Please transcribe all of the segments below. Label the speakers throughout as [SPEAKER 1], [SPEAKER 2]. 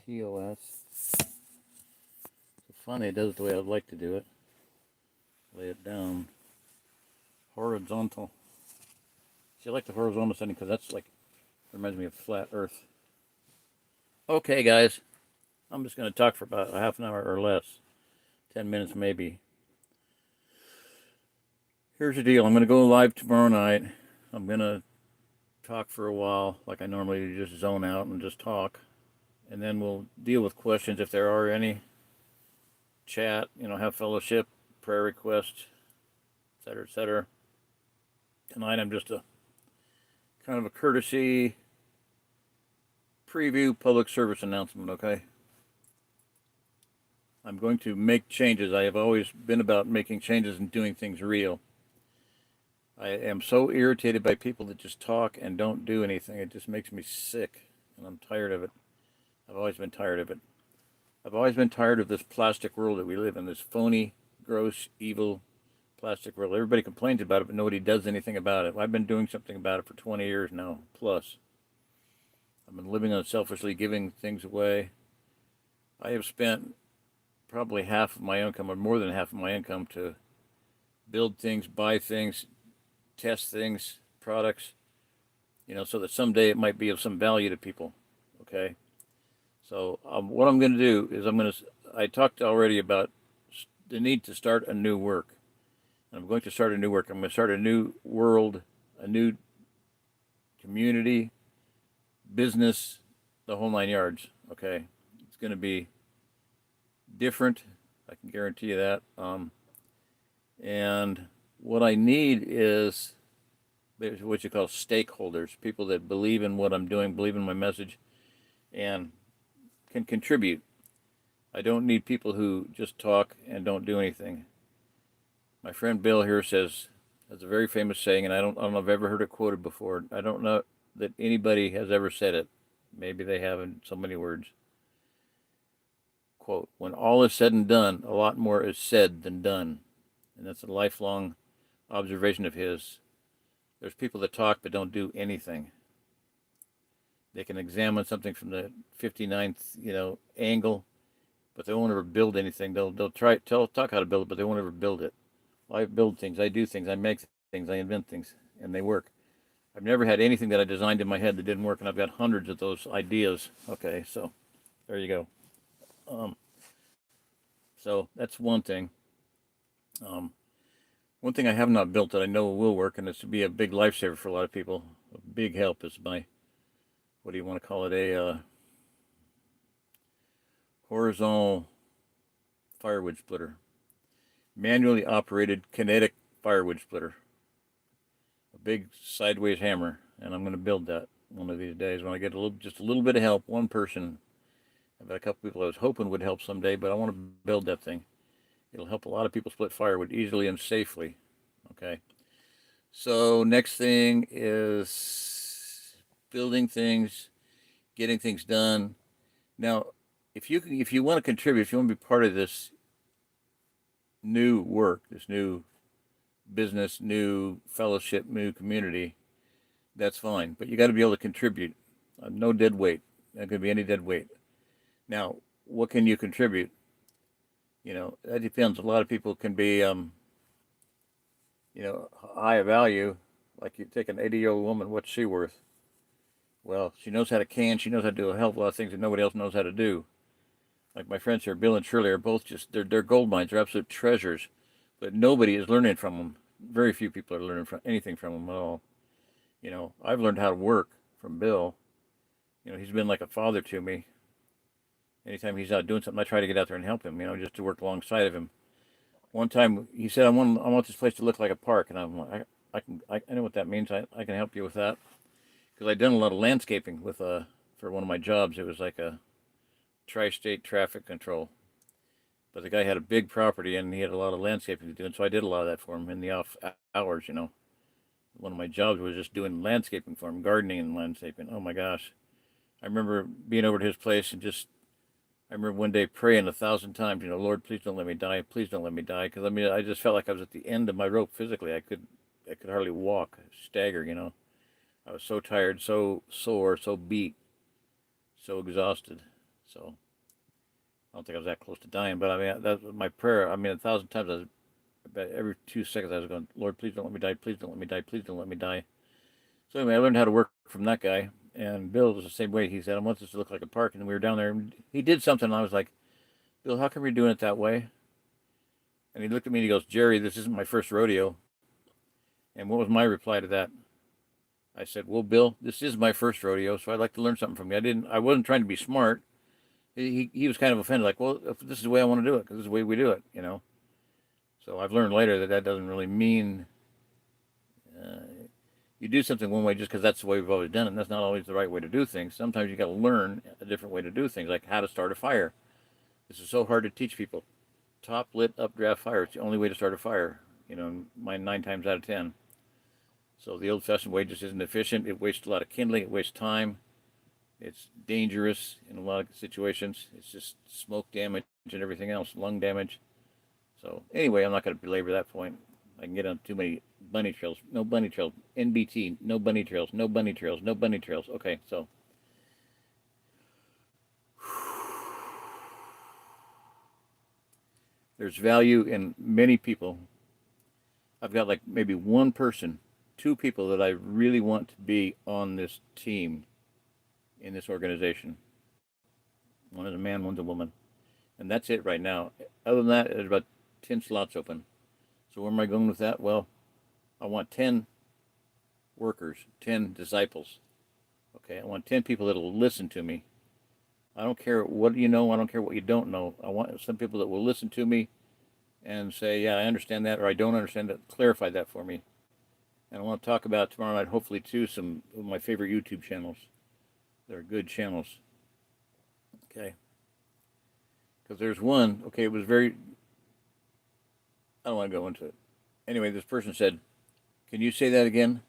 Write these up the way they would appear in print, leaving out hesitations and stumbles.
[SPEAKER 1] TOS. So finally it does it the way I'd like to do it. Lay it down. Horizontal. See, I like the horizontal setting because that's like, reminds me of flat earth. Okay, guys. I'm just going to talk for about a half an hour or less. 10 minutes maybe. Here's the deal. I'm going to go live tomorrow night. I'm going to talk for a while like I normally do, just zone out and just talk. And then we'll deal with questions if there are any. Chat, have fellowship, prayer requests, etc., etc. Tonight I'm just a kind of a courtesy preview public service announcement, okay? I'm going to make changes. I have always been about making changes and doing things real. I am so irritated by people that just talk and don't do anything. It just makes me sick, and I'm tired of it. I've always been tired of it. I've always been tired of this plastic world that we live in, this phony, gross, evil plastic world. Everybody complains about it, but nobody does anything about it. I've been doing something about it for 20 years now, plus. I've been living unselfishly, giving things away. I have spent probably half of my income, or more than half of my income, to build things, buy things, test things, products, so that someday it might be of some value to people, okay? So what I'm going to do is I talked already about the need to start a new work. I'm going to start a new work. I'm going to start a new world, a new community, business, the whole 9 yards, okay? It's going to be different. I can guarantee you that. And what I need is what you call stakeholders, people that believe in what I'm doing, believe in my message, and can contribute. I don't need people who just talk and don't do anything. My friend Bill here has a very famous saying, and I don't know if I've ever heard it quoted before. I don't know that anybody has ever said it. Maybe they have in so many words. Quote, when all is said and done, a lot more is said than done. And that's a lifelong observation of his. There's people that talk but don't do anything. They can examine something from the 59th, angle, but they won't ever build anything. They'll talk how to build it, but they won't ever build it. I build things, I do things, I make things, I invent things, and they work. I've never had anything that I designed in my head that didn't work, and I've got hundreds of those ideas. Okay, so there you go. So that's one thing. One thing I have not built that I know will work, and it's to be a big lifesaver for a lot of people. A big help is my, what do you want to call it, a horizontal firewood splitter. Manually operated kinetic firewood splitter. A big sideways hammer, and I'm going to build that one of these days when I get just a little bit of help. One person, I've got a couple people I was hoping would help someday, but I want to build that thing. It'll help a lot of people split firewood easily and safely. Okay. So next thing is building things, getting things done. Now, if you want to contribute, if you want to be part of this new work, this new business, new fellowship, new community, that's fine. But you got to be able to contribute. No dead weight. Not going to be any dead weight. Now, what can you contribute? That depends. A lot of people can be, high value. Like you take an 80-year-old woman, what's she worth? Well, she knows how to can. She knows how to do a hell of a lot of things that nobody else knows how to do. Like my friends here, Bill and Shirley, are both they're gold mines. They're absolute treasures. But nobody is learning from them. Very few people are learning anything from them at all. I've learned how to work from Bill. He's been like a father to me. Anytime he's out doing something, I try to get out there and help him, just to work alongside of him. One time he said, I want this place to look like a park. And I'm like, I know what that means. I can help you with that. Because I'd done a lot of landscaping for one of my jobs. It was like a tri-state traffic control. But the guy had a big property and he had a lot of landscaping to do. And so I did a lot of that for him in the off hours, One of my jobs was just doing landscaping for him, gardening and landscaping. Oh my gosh. I remember being over to his place and I remember one day praying 1,000 times, Lord, please don't let me die. Please don't let me die. Because I just felt like I was at the end of my rope physically. I could hardly walk, stagger, I was so tired, so sore, so beat, so exhausted. So I don't think I was that close to dying, but I mean that was my prayer. I mean, 1,000 times about every 2 seconds I was going, Lord, please don't let me die. Please don't let me die. Please don't let me die. So anyway, I learned how to work from that guy. And Bill was the same way. He said, I want this to look like a park. And we were down there. And he did something. And I was like, Bill, how come you're doing it that way? And he looked at me and he goes, Jerry, this isn't my first rodeo. And what was my reply to that? I said, well, Bill, this is my first rodeo, so I'd like to learn something from you. I wasn't trying to be smart. He was kind of offended, like, well, if this is the way I want to do it, because this is the way we do it, you know. So I've learned later that that doesn't really mean uh, you do something one way just because that's the way we've always done it. And that's not always the right way to do things. Sometimes you got to learn a different way to do things, like how to start a fire. This is so hard to teach people. Top lit updraft fire. It's the only way to start a fire. You know, mine 9 times out of 10. So the old-fashioned way just isn't efficient. It wastes a lot of kindling. It wastes time. It's dangerous in a lot of situations. It's just smoke damage and everything else, lung damage. So anyway, I'm not going to belabor that point. I can get on too many bunny trails. No bunny trails. NBT. No bunny trails. No bunny trails. No bunny trails. Okay, so there's value in many people. I've got like maybe one person, two people that I really want to be on this team in this organization. One is a man, one's a woman. And that's it right now. Other than that, there's about 10 slots open. So where am I going with that? Well, I want 10 workers, 10 disciples. Okay, I want 10 people that will listen to me. I don't care what you know, I don't care what you don't know. I want some people that will listen to me and say, yeah, I understand that, or I don't understand that. Clarify that for me. And I want to talk about tomorrow night, hopefully, too, some of my favorite YouTube channels. They're good channels. Okay. Because there's one, okay, it was very, I don't want to go into it. Anyway, this person said, can you say that again?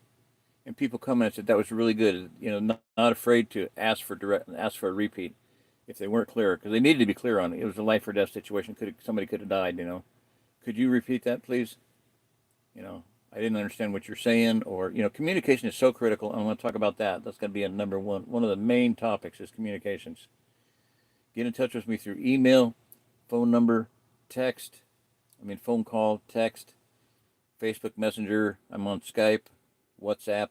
[SPEAKER 1] And people commented, said that was really good. You know, not afraid to ask for a repeat if they weren't clear, because they needed to be clear on it. It was a life or death situation. Somebody could have died, you know. Could you repeat that, please? You know, I didn't understand what you're saying, or, you know, communication is so critical, and I want to talk about that. That's going to be a number one. One of the main topics is communications. Get in touch with me through email, phone number, phone call, text, Facebook Messenger. I'm on Skype, WhatsApp,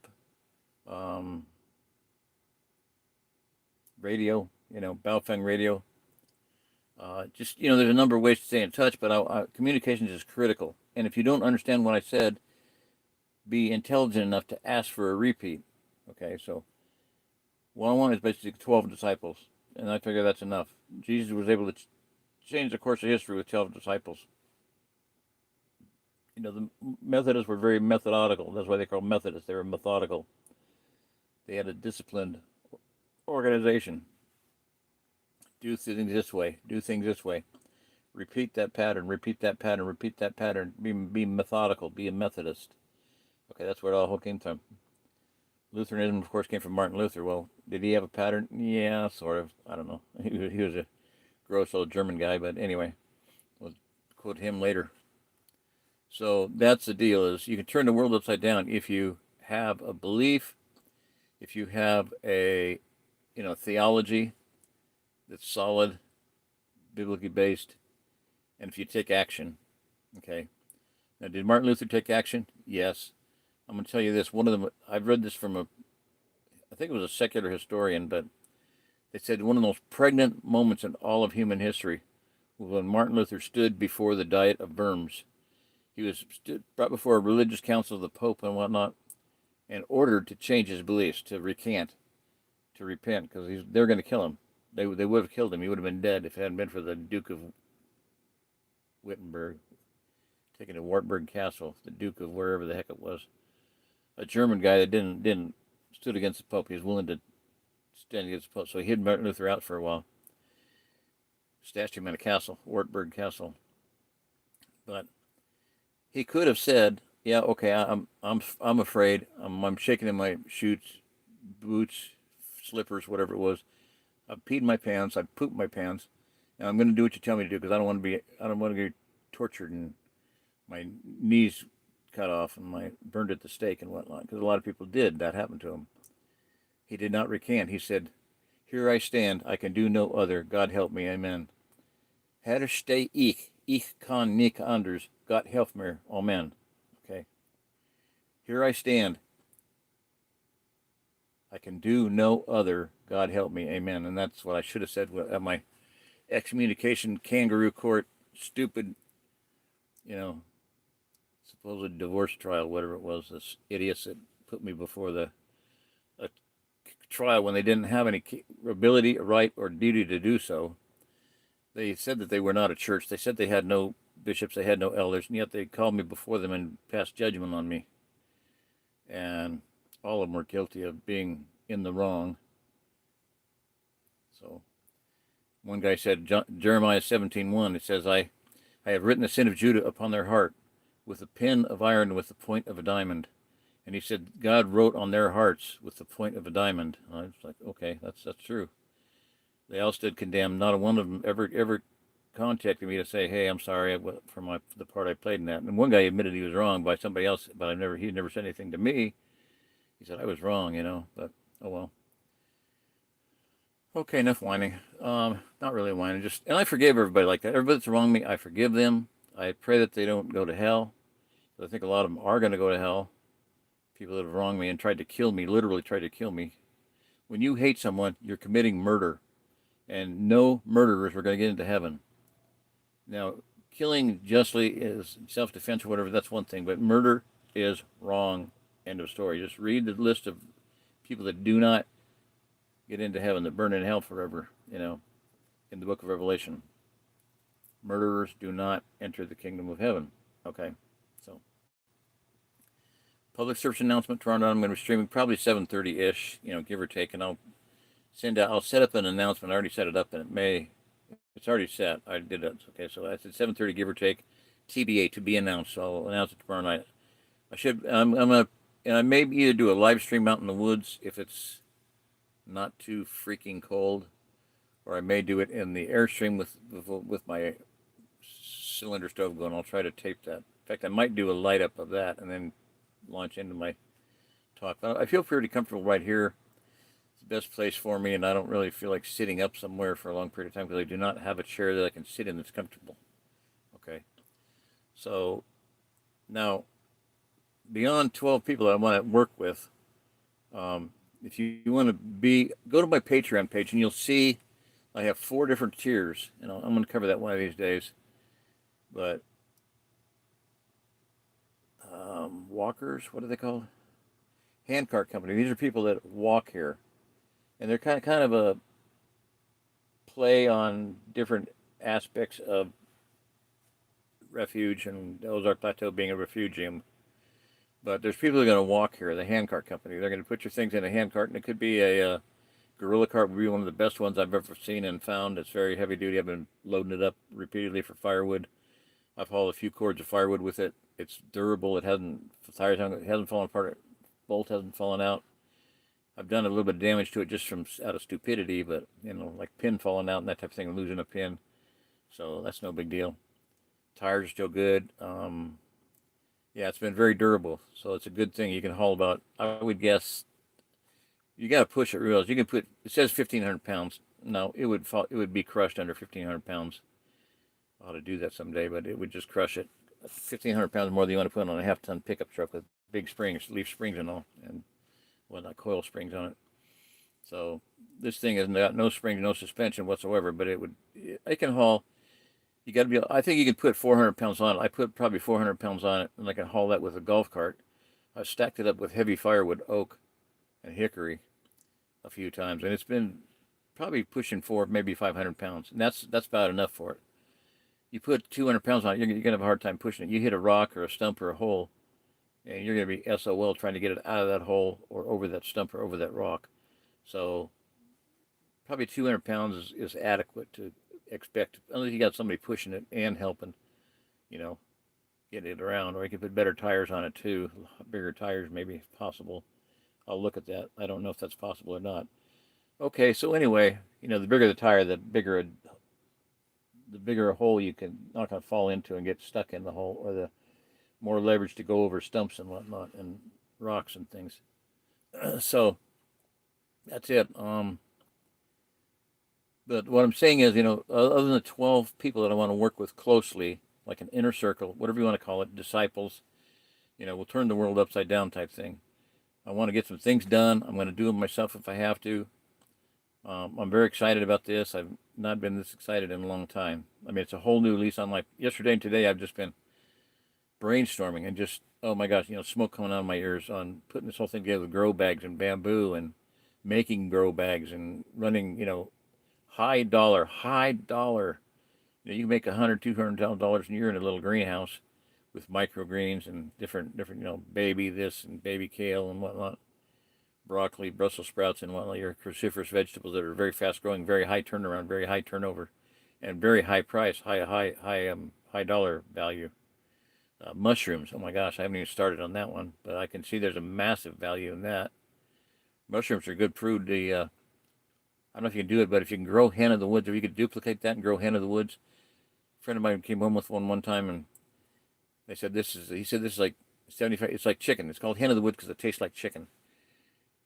[SPEAKER 1] um, radio, you know, Baofeng radio. Just, you know, there's a number of ways to stay in touch, but communications is critical. And if you don't understand what I said, be intelligent enough to ask for a repeat. Okay, so what I want is basically 12 disciples, and I figure that's enough. Jesus was able to change the course of history with 12 disciples. You know, the Methodists were very methodical. That's why they call Methodists. They were methodical. They had a disciplined organization. Do things this way. Do things this way. Repeat that pattern. Repeat that pattern. Repeat that pattern. Be methodical. Be a Methodist. Okay, that's where it all came from. Lutheranism, of course, came from Martin Luther. Well, did he have a pattern? Yeah, sort of. I don't know. He was a gross old German guy, but anyway, we'll quote him later. So that's the deal: is you can turn the world upside down if you have a belief, if you have a, you know, theology that's solid, biblically based, and if you take action. Okay. Now, did Martin Luther take action? Yes. I'm going to tell you this. One of them, I've read this from I think it was a secular historian, but they said one of the most pregnant moments in all of human history was when Martin Luther stood before the Diet of Worms. He was brought before a religious council of the Pope and whatnot, and ordered to change his beliefs, to recant, to repent, because they're going to kill him. They would have killed him. He would have been dead if it hadn't been for the Duke of Wittenberg taking to Wartburg Castle, the Duke of wherever the heck it was. A German guy that didn't stood against the Pope. He was willing to stand against the Pope, so he hid Martin Luther out for a while. Stashed him in a castle, Wartburg Castle. But he could have said, "Yeah, okay, I'm afraid. I'm shaking in my boots, slippers, whatever it was. I've peed my pants. I've pooped my pants, and I'm going to do what you tell me to do because I don't want to get tortured and my knees cut off and burned at the stake and whatnot, because a lot of people did. That happened to him. He did not recant. He said, Here I stand, I can do no other. God help me, amen. Her stay ich kann nicht anders. Gott help mir, amen. Okay. Here I stand, I can do no other. God help me, amen. And that's what I should have said at my excommunication kangaroo court, stupid, you know, supposed divorce trial, whatever it was. This idiots that put me before the a trial when they didn't have any ability, right, or duty to do so. They said that they were not a church. They said they had no bishops, they had no elders, and yet they called me before them and passed judgment on me. And all of them were guilty of being in the wrong. So one guy said, Jeremiah 17:1, it says, I have written the sin of Judah upon their heart with a pen of iron with the point of a diamond. And he said, God wrote on their hearts with the point of a diamond. I was like, okay, that's true. They all stood condemned. Not a one of them ever contacted me to say, hey, I'm sorry for the part I played in that. And one guy admitted he was wrong by somebody else, but he never said anything to me. He said I was wrong, but oh well. Okay, enough whining. Not really whining, and I forgive everybody like that. Everybody that's wronged me, I forgive them. I pray that they don't go to hell. I think a lot of them are going to go to hell. People that have wronged me and tried to kill me, literally tried to kill me. When you hate someone, you're committing murder. And no murderers are going to get into heaven. Now, killing justly is self-defense or whatever, that's one thing. But murder is wrong. End of story. Just read the list of people that do not get into heaven, that burn in hell forever, in the book of Revelation. Murderers do not enter the kingdom of heaven. Okay, so public service announcement tomorrow night. I'm going to be streaming probably 7:30-ish, give or take, and I'll set up an announcement. I already set it up, and it's already set. I did it. Okay, so I said 7:30, give or take, TBA, to be announced. So I'll announce it tomorrow night. I'm gonna, and I may either do a live stream out in the woods if it's not too freaking cold, or I may do it in the Airstream with my cylinder stove going. I'll try to tape that. In fact, I might do a light up of that and then launch into my talk. I feel pretty comfortable right here. It's the best place for me, and I don't really feel like sitting up somewhere for a long period of time because I do not have a chair that I can sit in that's comfortable. Okay, so now beyond 12 people that I want to work with, if you want to go to my Patreon page and you'll see I have 4 different tiers, and I'm going to cover that one of these days. But walkers, what are they called? Handcart company. These are people that walk here, and they're kind of a play on different aspects of refuge and OzArk Plateau being a refugium. But there's people that are going to walk here, the handcart company. They're going to put your things in a handcart, and it could be a gorilla cart would be one of the best ones I've ever seen and found. It's very heavy duty. I've been loading it up repeatedly for firewood. I've hauled a few cords of firewood with it. It's durable. It hasn't fallen apart. Bolt hasn't fallen out. I've done a little bit of damage to it just out of stupidity, but like pin falling out and that type of thing, losing a pin. So that's no big deal. Tires are still good. Yeah, it's been very durable, so it's a good thing. You can haul about, I would guess, you got to push it real. You can put, it says 1,500 pounds. No, it would be crushed under 1,500 pounds. I ought to do that someday, but it would just crush it. 1,500 pounds more than you want to put on a half-ton pickup truck with big springs, leaf springs and all, and not coil springs on it. So this thing has got no springs, no suspension whatsoever, but it can haul. You got to be. I think you can put 400 pounds on it. I put probably 400 pounds on it, and I can haul that with a golf cart. I stacked it up with heavy firewood, oak, and hickory a few times, and it's been probably pushing 400, maybe 500 pounds, and that's about enough for it. You put 200 pounds on it, you're gonna have a hard time pushing it. You hit a rock or a stump or a hole, and you're gonna be SOL trying to get it out of that hole or over that stump or over that rock. So probably 200 pounds is adequate to expect, unless you got somebody pushing it and helping, get it around. Or you could put better tires on it too, bigger tires maybe if possible. I'll look at that. I don't know if that's possible or not. Okay, so anyway, the bigger the tire, the bigger a hole you can not going to fall into and get stuck in the hole, or the more leverage to go over stumps and whatnot and rocks and things. So that's it. But what I'm saying is, other than the 12 people that I want to work with closely, like an inner circle, whatever you want to call it, disciples, we'll turn the world upside down type thing. I want to get some things done. I'm going to do them myself if I have to. I'm very excited about this. I've not been this excited in a long time. I mean, it's a whole new lease on life. Yesterday and today, I've just been brainstorming and just, oh my gosh, smoke coming out of my ears on putting this whole thing together with grow bags and bamboo and making grow bags and running, high dollar. You can make $100,000, $200,000 a year in a little greenhouse with microgreens and different, baby this and baby kale and whatnot, broccoli, Brussels sprouts, and whatnot. Your cruciferous vegetables that are very fast growing, very high turnaround, very high turnover, and very high price, high dollar value. Mushrooms. Oh my gosh, I haven't even started on that one, but I can see there's a massive value in that. Mushrooms are good food. I don't know if you can do it, but if you can grow hen of the woods, if you could duplicate that and grow hen of the woods. A friend of mine came home with one time, and they said he said this is like 75. It's like chicken. It's called hen of the woods because it tastes like chicken.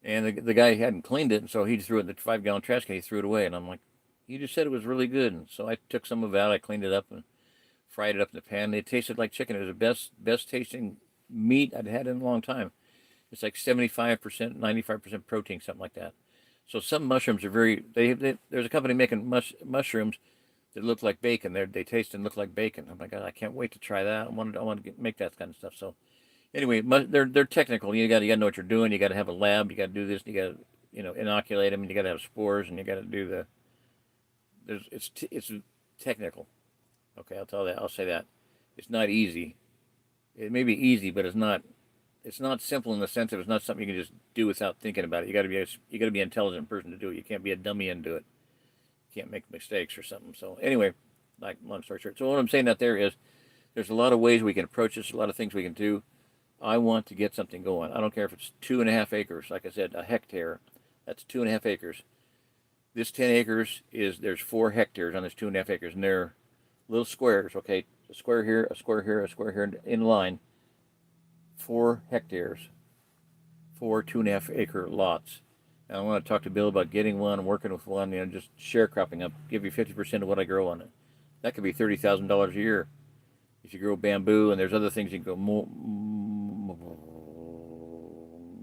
[SPEAKER 1] And the guy hadn't cleaned it, and so he threw it in the 5-gallon trash can. He threw it away, and I'm like, you just said it was really good. And so I took some of it out. I cleaned it up and fried it up in the pan. It tasted like chicken. It was the best tasting meat I'd had in a long time. It's like 75%, 95% protein, something like that. So some mushrooms are there's a company making mushrooms that look like bacon. They taste and look like bacon. Oh my God, I can't wait to try that. I want to make that kind of stuff. So anyway, they're technical. You got to know what you're doing. You got to have a lab. You got to do this. You got to inoculate them. And you got to have spores. And you got to do it's technical. Okay, I'll say that. It's not easy. It may be easy, but it's not. It's not simple in the sense of it's not something you can just do without thinking about it. You got to be an intelligent person to do it. You can't be a dummy and do it. You can't make mistakes or something. So anyway, like long story short. So what I'm saying out there is, there's a lot of ways we can approach this. A lot of things we can do. I want to get something going. I don't care if it's 2.5 acres. Like I said, a hectare. That's 2.5 acres. This 10 acres there's 4 hectares on this 2.5 acres, and they're little squares. Okay, a square here, a square here, a square here, in line. 4 hectares, 4 2.5 acre lots. And I want to talk to Bill about getting one, working with one, just sharecropping up, give you 50% of what I grow on it. That could be $30,000 a year. If you grow bamboo, and there's other things you can grow,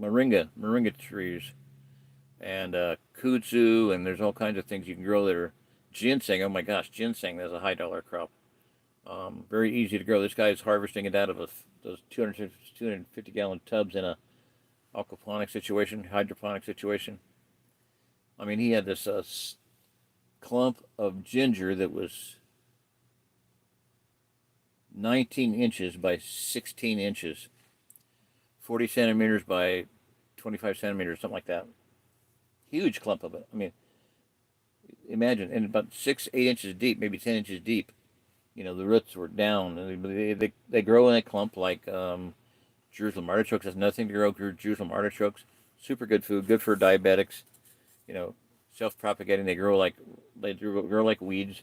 [SPEAKER 1] moringa trees, and kudzu, and there's all kinds of things you can grow that are ginseng. Oh my gosh, ginseng, that's a high dollar crop. Very easy to grow. This guy is harvesting it out of those 250 gallon tubs in a aquaponic situation, hydroponic situation. I mean, he had this clump of ginger that was 19 inches by 16 inches, 40 centimeters by 25 centimeters, something like that. Huge clump of it. I mean, imagine, and about 8 inches deep, maybe 10 inches deep. The roots were down, and they grow in a clump like Jerusalem artichokes. That's nothing to grow. Jerusalem artichokes, super good food, good for diabetics. Self-propagating. They grow like weeds.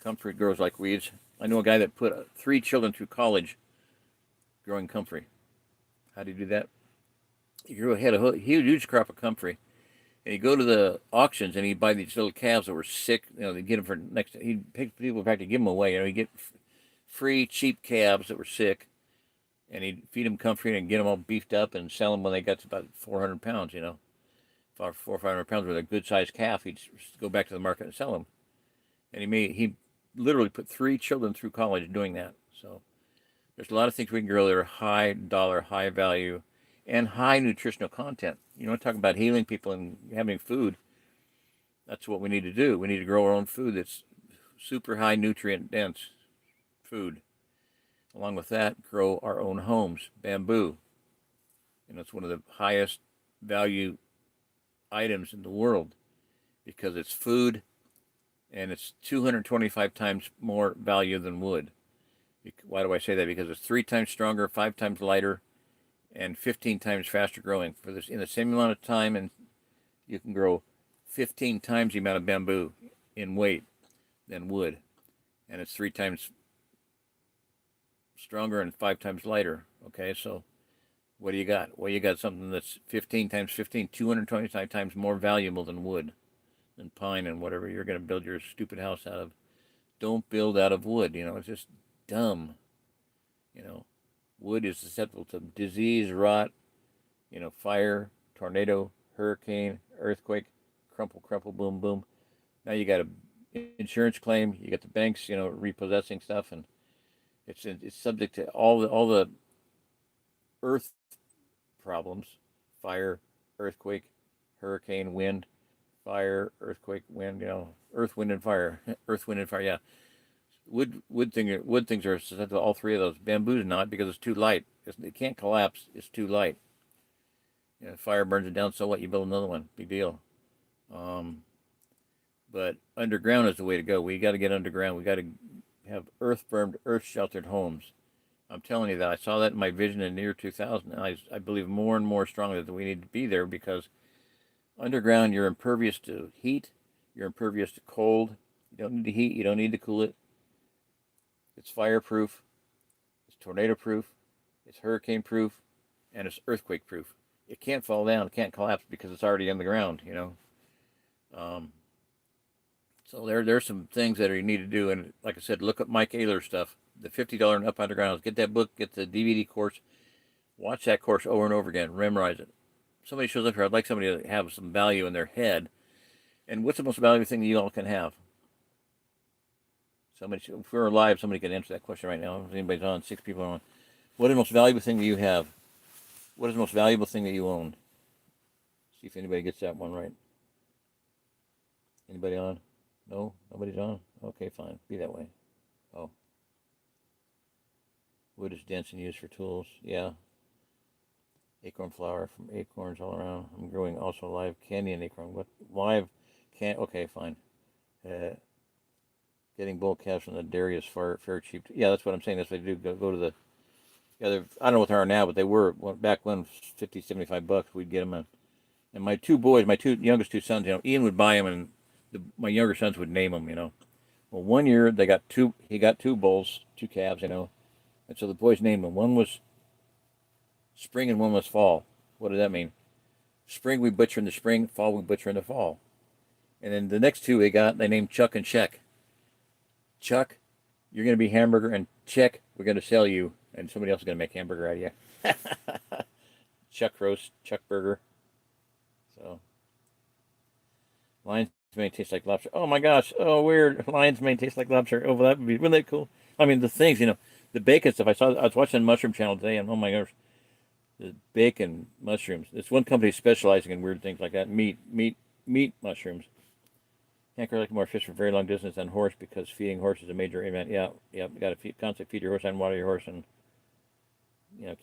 [SPEAKER 1] Comfrey grows like weeds. I know a guy that put 3 children through college growing comfrey. How do you do that? You had a huge crop of comfrey, and you go to the auctions and you buy these little calves that were sick. They get them for next. He'd pick people back to give them away. He'd get free, cheap calves that were sick, and he'd feed them comfrey and get them all beefed up and sell them when they got to about 400 pounds. 400 or 500 pounds with a good sized calf. He'd go back to the market and sell them. And he literally put 3 children through college doing that. So there's a lot of things we can grow that are high dollar, high value, and high nutritional content. Talk about healing people and having food. That's what we need to do. We need to grow our own food that's super high nutrient dense food. Along with that, grow our own homes, bamboo. It's one of the highest value items in the world because it's food and it's 225 times more value than wood. Why do I say that? Because it's 3 times stronger, 5 times lighter, and 15 times faster growing. For this, in the same amount of time, and you can grow 15 times the amount of bamboo in weight than wood, and it's 3 times stronger and 5 times lighter. Okay, so what do you got? Well, you got something that's 15 times 15, 225 times more valuable than wood. and pine and whatever you're going to build your stupid house out of. Don't build out of wood. It's just dumb. You know, wood is susceptible to disease, rot, fire, tornado, hurricane, earthquake, crumple, crumple, boom, boom. Now you got a insurance claim. You got the banks, repossessing stuff, and it's subject to all the earth problems: fire, earthquake, hurricane, wind, fire, earthquake, wind. Earth, wind, and fire. Earth, wind, and fire. Yeah, wood things are susceptible to all three of those. Bamboo's not because it's too light. It can't collapse. It's too light. Fire burns it down. So what? You build another one. Big deal. Um, but underground is the way to go. We got to get underground. We got to have earth burned, earth sheltered homes. I'm telling you that I saw that in my vision in the year 2000. And I believe more and more strongly that we need to be there because underground you're impervious to heat, you're impervious to cold. You don't need to heat. You don't need to cool it. It's fireproof. It's tornado proof. It's hurricane proof, and it's earthquake proof. It can't fall down. It can't collapse because it's already in the ground. Um, so there's some things that you need to do, and like I said, look up Mike Ayler's stuff. The $50 and up underground. Get that book. Get the DVD course. Watch that course over and over again. Memorize it. Somebody shows up here. I'd like somebody to have some value in their head. And what's the most valuable thing that you all can have? Somebody, if we're alive, somebody can answer that question right now. If anybody's on, 6 people are on. What is the most valuable thing that you have? What is the most valuable thing that you own? See if anybody gets that one right. Anybody on? No? Nobody's on? Okay, fine. Be that way. Oh. Wood is dense and used for tools. Yeah. Acorn flower from acorns all around. I'm growing also live canyon acorn. What? Live can? Okay, fine. Getting bull calves from the dairy is fair cheap. Yeah, that's what I'm saying. That's what they do. Go to the. Yeah, I don't know what they are now, but they were back when $50, $75. We'd get them. And my two boys, my youngest two sons, Ian would buy them, and my younger sons would name them. Well, one year they got two. He got two bulls, two calves. And so the boys named them. One was spring and one was fall. What does that mean? Spring we butcher in the spring, fall we butcher in the fall. And then the next two they named Chuck and Check. Chuck, you're going to be hamburger, and Check, we're going to sell you, and somebody else is going to make hamburger out of you. Chuck roast, Chuck burger. So, lion's mane tastes like lobster. Oh my gosh! Oh, weird. Lion's mane tastes like lobster. Oh, well, wouldn't that cool? I mean, the things, the bacon stuff. I was watching Mushroom Channel today, and oh my gosh, the bacon mushrooms. This one company specializing in weird things like that. Meat mushrooms. Can't collect more fish for a very long distance than horse because feeding horse is a major event. Yeah. You got to constantly feed your horse and water your horse, and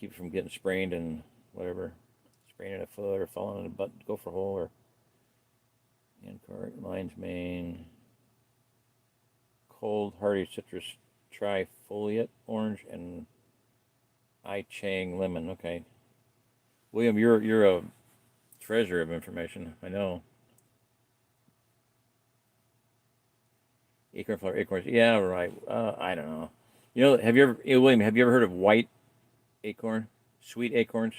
[SPEAKER 1] keep it from getting sprained and whatever, spraining a foot or falling in a butt, gopher hole or lion's mane, cold hardy citrus trifoliate orange, and I Chang lemon. Okay, William, you're a treasure of information. I know. Acorn flower, acorns. Yeah, right. I don't know. William, have you ever heard of white acorn? Sweet acorns?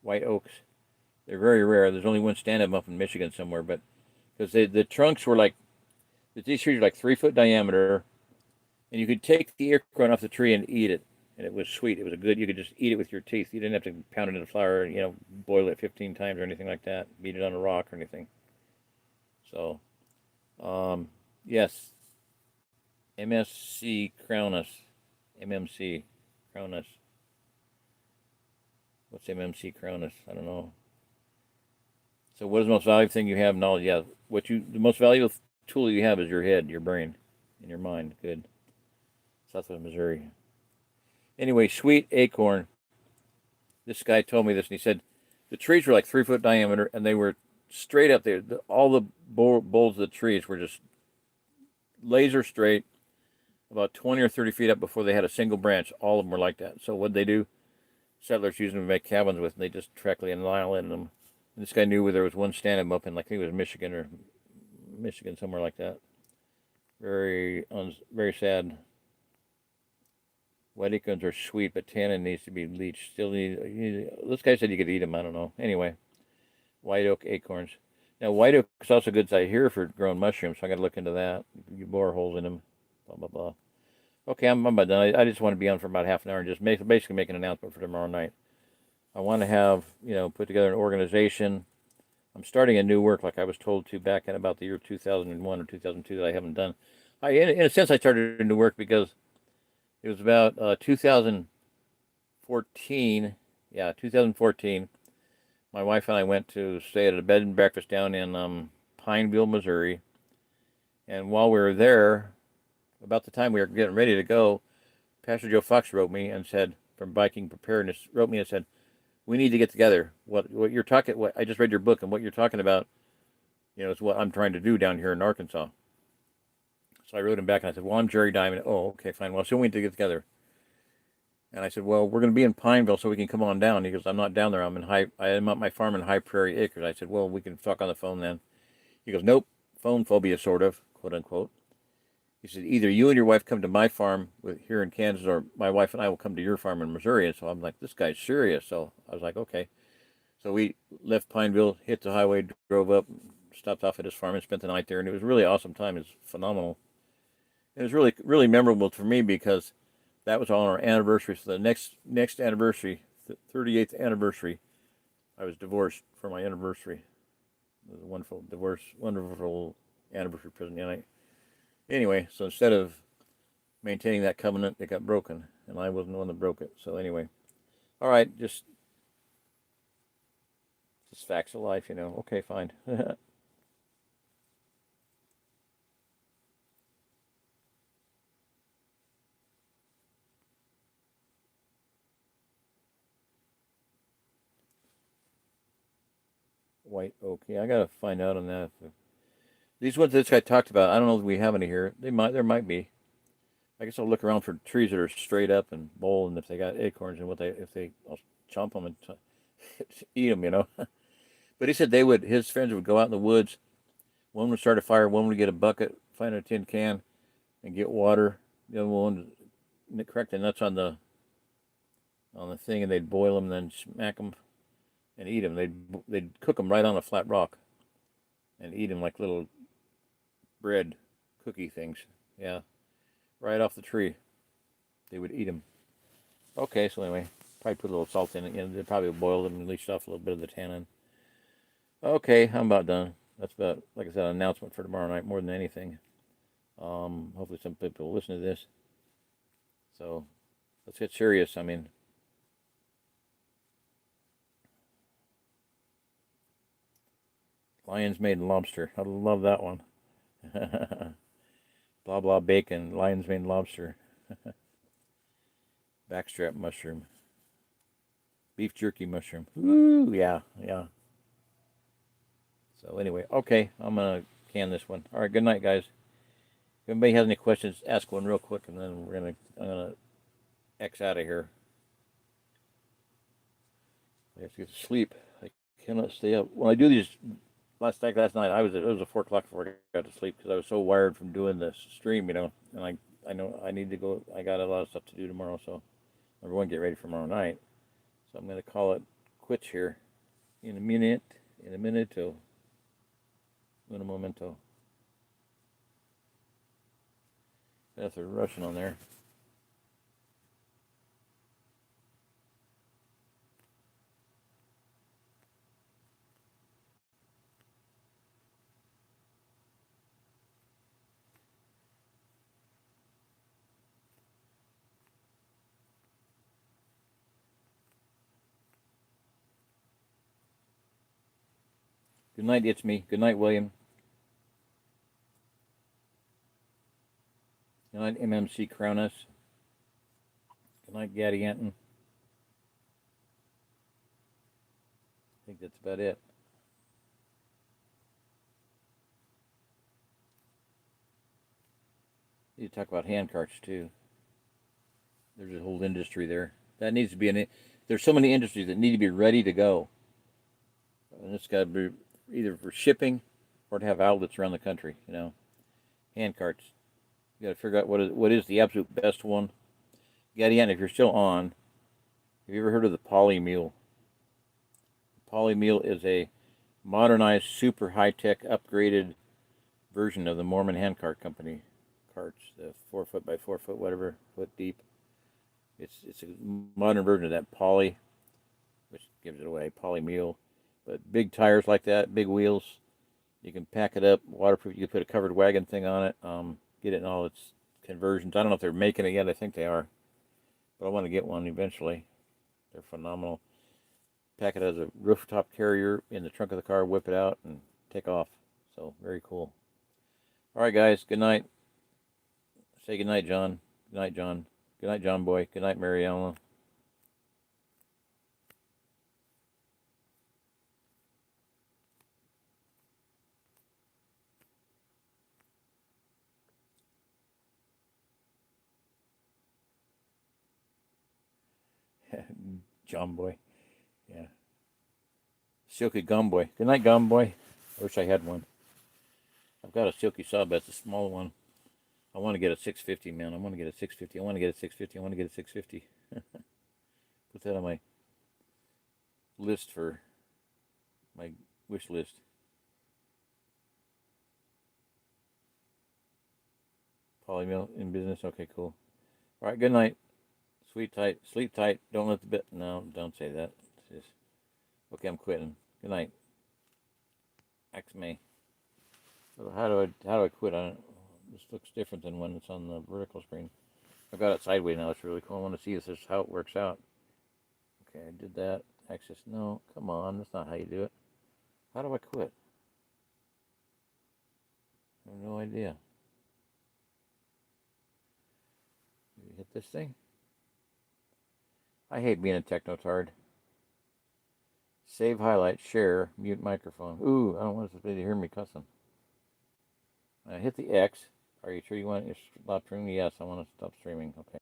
[SPEAKER 1] White oaks? They're very rare. There's only one stand of them up in Michigan somewhere, but because the trunks were these trees were like 3 foot diameter, and you could take the acorn off the tree and eat it, and it was sweet. It was you could just eat it with your teeth. You didn't have to pound it in the flour, boil it 15 times or anything like that, beat it on a rock or anything. So, yes, MSC Crownus, MMC Crownus. What's MMC Crownus? I don't know. So, what is the most valuable thing you have? Knowledge. Yeah, the most valuable tool you have is your head, your brain, and your mind. Good. Southwest Missouri. Anyway, sweet acorn. This guy told me this, and he said the trees were like 3 foot diameter, and they were straight up there. All the boles of the trees were just laser straight, about 20 or 30 feet up before they had a single branch. All of them were like that. So what they do? Settlers used them to make cabins with, and they just directly annihilated them. And this guy knew where there was one stand up in, I think it was Michigan, somewhere like that. Very, very sad. White acorns are sweet, but tannin needs to be bleached. This guy said you could eat them. I don't know. Anyway, white oak acorns. Now, white oak is also good site here for growing mushrooms, so I got to look into that. You bore holes in them, blah blah blah. Okay, I'm about done. I just want to be on for about half an hour and just basically make an announcement for tomorrow night. I want to have, put together an organization. I'm starting a new work, like I was told to back in about the year 2001 or 2002 that I haven't done. In a sense, I started a new work because it was about 2014. Yeah, 2014. My wife and I went to stay at a bed and breakfast down in Pineville, Missouri. And while we were there, about the time we were getting ready to go, Pastor Joe Fox wrote me and said, from Biking Preparedness, wrote me and said, we need to get together. What you're talking, what I just read your book, and what you're talking about, is what I'm trying to do down here in Arkansas. So I wrote him back and I said, well, I'm Jerry Diamond. Oh, okay, fine. Well, so we need to get together. And I said, well, we're going to be in Pineville, so we can come on down. He goes, I'm not down there. I'm at my farm in Prairie Acres. I said, well, we can talk on the phone then. He goes, nope, phone phobia, sort of, quote unquote. He said, either you and your wife come to my farm here in Kansas, or my wife and I will come to your farm in Missouri. And so I'm like, this guy's serious. So I was like, okay. So we left Pineville, hit the highway, drove up, stopped off at his farm and spent the night there. And it was a really awesome time. It was phenomenal. It was really, really memorable for me because that was on our anniversary. So the next anniversary, the 38th anniversary, I was divorced for my anniversary. It was a wonderful divorce, wonderful anniversary present. Anyway, so instead of maintaining that covenant, it got broken, and I wasn't the one that broke it. So anyway, all right, just facts of life, Okay, fine. White oak. Yeah, I gotta find out on that. These ones this guy talked about, I don't know if we have any here. There might be. I guess I'll look around for trees that are straight up and bold, and if they got acorns and I'll chomp them and eat them. But he said his friends would go out in the woods. One would start a fire, one would get a bucket, find a tin can, and get water. The other one would crack the nuts on the thing, and they'd boil them, and then smack them and eat them. They'd cook them right on a flat rock and eat them like little bread cookie things. Yeah, right off the tree. They would eat them. Okay, so anyway, probably put a little salt in it. They'd probably boil them and leach off a little bit of the tannin. Okay, I'm about done. That's about, like I said, an announcement for tomorrow night more than anything. Hopefully some people will listen to this. So let's get serious. Lion's made lobster. I love that one. Blah blah bacon. Lion's made lobster. Backstrap mushroom. Beef jerky mushroom. Ooh, yeah, yeah. So anyway, okay, I'm gonna can this one. All right, good night, guys. If anybody has any questions, ask one real quick, and then I'm gonna X out of here. I have to get to sleep. I cannot stay up. When I do these last night, it was 4 o'clock before I got to sleep because I was so wired from doing this stream, And I know I need to go. I got a lot of stuff to do tomorrow, so number one, get ready for tomorrow night. So I'm gonna call it quits here in a minute. In a minuto. In a momento. That's a Russian on there. Good night, it's me. Good night, William. Good night, MMC CONUS. Good night, Gaddy Anton. I think that's about it. Need to talk about hand carts too. There's a whole industry there. That needs to be there's so many industries that need to be ready to go. And it's got to be either for shipping or to have outlets around the country, Hand carts. You got to figure out what is the absolute best one. Gaddy Anton, if you're still on, have you ever heard of the poly mule? The poly mule is a modernized, super high-tech, upgraded version of the Mormon Handcart Company carts, the 4 foot by 4 foot, whatever foot deep. It's a modern version of that poly, which gives it away, poly mule. But big tires like that, big wheels. You can pack it up, waterproof. You can put a covered wagon thing on it. Get it in all its conversions. I don't know if they're making it yet. I think they are, but I want to get one eventually. They're phenomenal. Pack it as a rooftop carrier in the trunk of the car, whip it out, and take off. So very cool. All right, guys. Good night. Say good night, John. Good night, John. Good night, John Boy. Good night, Mary Ellen. John Boy. Yeah. Silky Gum Boy. Good night, Gum Boy. I wish I had one. I've got a silky saw, but it's a small one. I want to get a 650, man. I want to get a 650. I want to get a 650. I want to get a 650. Put that on my list for my wish list. Polymill in business. Okay, cool. All right, good night. Sleep tight. Don't let the bit. No, don't say that. Just, okay, I'm quitting. Good night. Ask me. How do I quit? This looks different than when it's on the vertical screen. I've got it sideways now. It's really cool. I want to see if this is how it works out. Okay, I did that. Access. No, come on. That's not how you do it. How do I quit? I have no idea. You hit this thing? I hate being a technotard. Save highlight, share, mute microphone. Ooh, I don't want somebody to hear me cussing. Hit the X. Are you sure you want to stop streaming? Yes, I want to stop streaming. Okay.